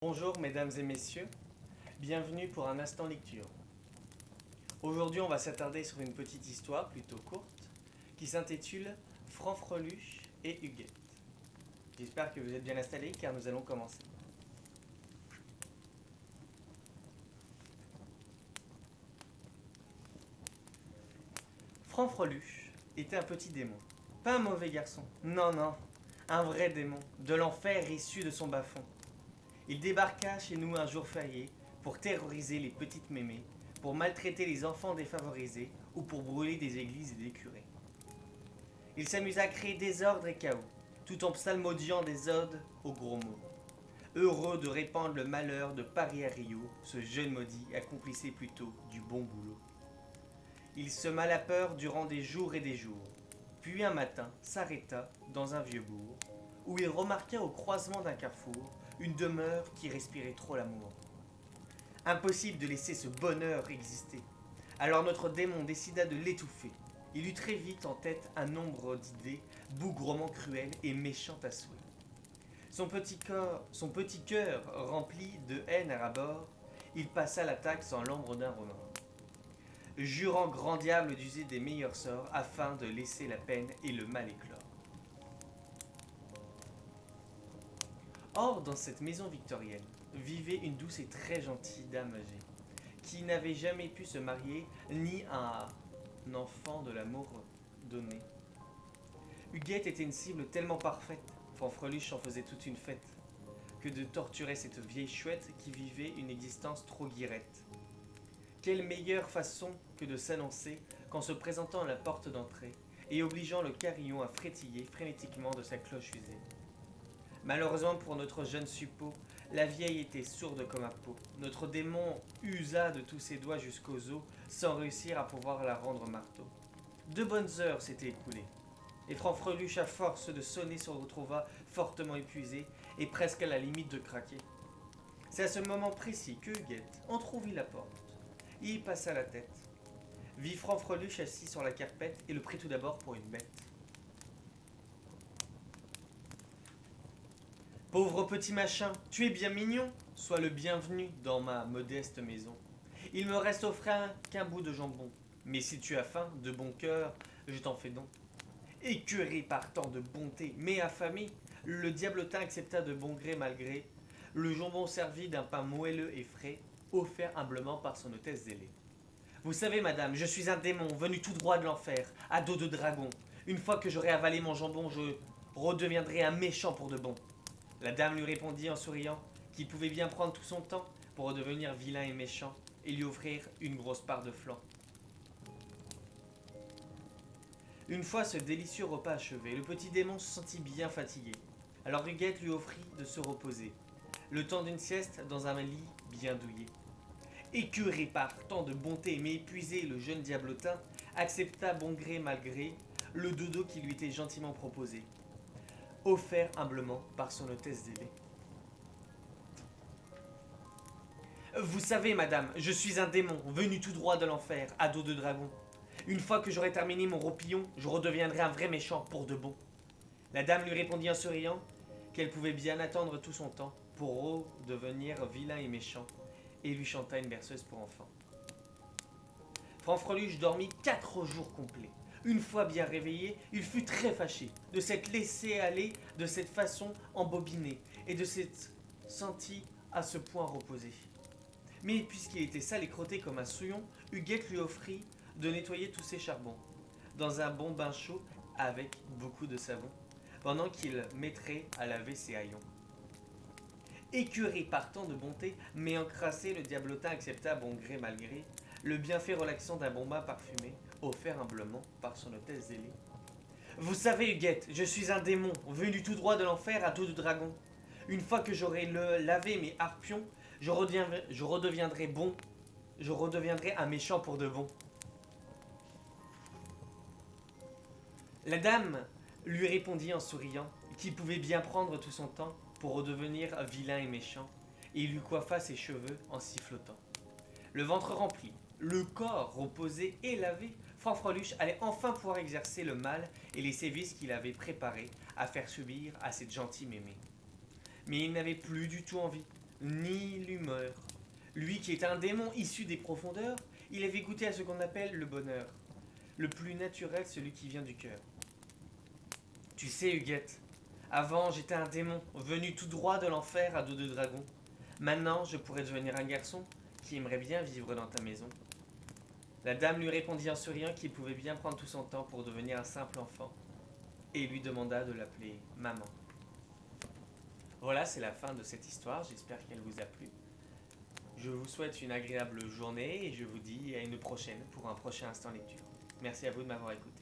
Bonjour mesdames et messieurs, bienvenue pour un instant lecture. Aujourd'hui on va s'attarder sur une petite histoire plutôt courte qui s'intitule Fanfreluche et Huguette. J'espère que vous êtes bien installés car nous allons commencer. Fanfreluche était un petit démon, pas un mauvais garçon, non, un vrai démon, de l'enfer issu de son bas-fond. Il débarqua chez nous un jour férié pour terroriser les petites mémées, pour maltraiter les enfants défavorisés ou pour brûler des églises et des curés. Il s'amusa à créer désordre et chaos, tout en psalmodiant des odes aux gros mots. Heureux de répandre le malheur de Paris à Rio, ce jeune maudit accomplissait plutôt du bon boulot. Il sema la peur durant des jours et des jours, puis un matin s'arrêta dans un vieux bourg, où il remarqua au croisement d'un carrefour une demeure qui respirait trop l'amour. Impossible de laisser ce bonheur exister. Alors notre démon décida de l'étouffer. Il eut très vite en tête un nombre d'idées bougrement cruelles et méchantes à souhait. Son petit cœur rempli de haine à ras-bord, il passa l'attaque sans l'ombre d'un remords, jurant grand diable d'user des meilleurs sorts afin de laisser la peine et le mal éclore. Or, dans cette maison victorienne, vivait une douce et très gentille dame âgée, qui n'avait jamais pu se marier ni un enfant de l'amour donné. Huguette était une cible tellement parfaite, Fanfreluche en faisait toute une fête, que de torturer cette vieille chouette qui vivait une existence trop guirette. Quelle meilleure façon que de s'annoncer qu'en se présentant à la porte d'entrée et obligeant le carillon à frétiller frénétiquement de sa cloche usée. Malheureusement pour notre jeune suppôt, la vieille était sourde comme un pot. Notre démon usa de tous ses doigts jusqu'aux os sans réussir à pouvoir la rendre marteau. 2 bonnes heures s'étaient écoulées, et Fanfreluche, à force de sonner, se retrouva fortement épuisé et presque à la limite de craquer. C'est à ce moment précis que Huguette entrouvrit la porte. Il y passa la tête, vit Fanfreluche assis sur la carpette et le prit tout d'abord pour une bête. Pauvre petit machin, tu es bien mignon, sois le bienvenu dans ma modeste maison. Il me reste au frein qu'un bout de jambon, mais si tu as faim, de bon cœur, je t'en fais don. Écœuré par tant de bonté, mais affamé, le diablotin accepta de bon gré malgré le jambon servi d'un pain moelleux et frais, offert humblement par son hôtesse zélée. Vous savez, madame, je suis un démon venu tout droit de l'enfer, à dos de dragon. Une fois que j'aurai avalé mon jambon, je redeviendrai un méchant pour de bon. La dame lui répondit en souriant qu'il pouvait bien prendre tout son temps pour redevenir vilain et méchant et lui offrir une grosse part de flan. Une fois ce délicieux repas achevé, le petit démon se sentit bien fatigué. Alors Huguette lui offrit de se reposer, le temps d'une sieste dans un lit bien douillet. Écœuré par tant de bonté mais épuisé, le jeune diablotin accepta bon gré mal gré le dodo qui lui était gentiment proposé, offert humblement par son hôtesse zélée. Vous savez, madame, je suis un démon, venu tout droit de l'enfer, à dos de dragon. Une fois que j'aurai terminé mon roupillon, je redeviendrai un vrai méchant pour de bon. La dame lui répondit en souriant qu'elle pouvait bien attendre tout son temps pour redevenir vilain et méchant, et lui chanta une berceuse pour enfants. Fanfreluche dormit 4 jours complets. Une fois bien réveillé, il fut très fâché de s'être laissé aller de cette façon embobinée et de s'être senti à ce point reposé. Mais puisqu'il était sale et crotté comme un souillon, Huguette lui offrit de nettoyer tous ses charbons dans un bon bain chaud avec beaucoup de savon, pendant qu'il mettrait à laver ses haillons. Écœuré par tant de bonté, mais encrassé, le diablotin accepta bon gré mal gré le bienfait relaxant d'un bon bain parfumé, offert humblement par son hôtesse zélée. Vous savez, Huguette, je suis un démon, venu tout droit de l'enfer à dos de dragon. Une fois que j'aurai lavé mes harpions, je redeviendrai bon, je redeviendrai un méchant pour de bon. La dame lui répondit en souriant qu'il pouvait bien prendre tout son temps pour redevenir vilain et méchant, et il lui coiffa ses cheveux en sifflotant. Le ventre rempli, le corps reposé et lavé, Fanfreluche allait enfin pouvoir exercer le mal et les sévices qu'il avait préparés à faire subir à cette gentille mémé. Mais il n'avait plus du tout envie. ni l'humeur. Lui qui est un démon issu des profondeurs, il avait goûté à ce qu'on appelle le bonheur. Le plus naturel, celui qui vient du cœur. Tu sais, Huguette, avant j'étais un démon, venu tout droit de l'enfer à dos de dragon. Maintenant, je pourrais devenir un garçon qui aimerait bien vivre dans ta maison. La dame lui répondit en souriant qu'il pouvait bien prendre tout son temps pour devenir un simple enfant, et lui demanda de l'appeler maman. Voilà, c'est la fin de cette histoire, j'espère qu'elle vous a plu. Je vous souhaite une agréable journée et je vous dis à une prochaine pour un prochain instant lecture. Merci à vous de m'avoir écouté.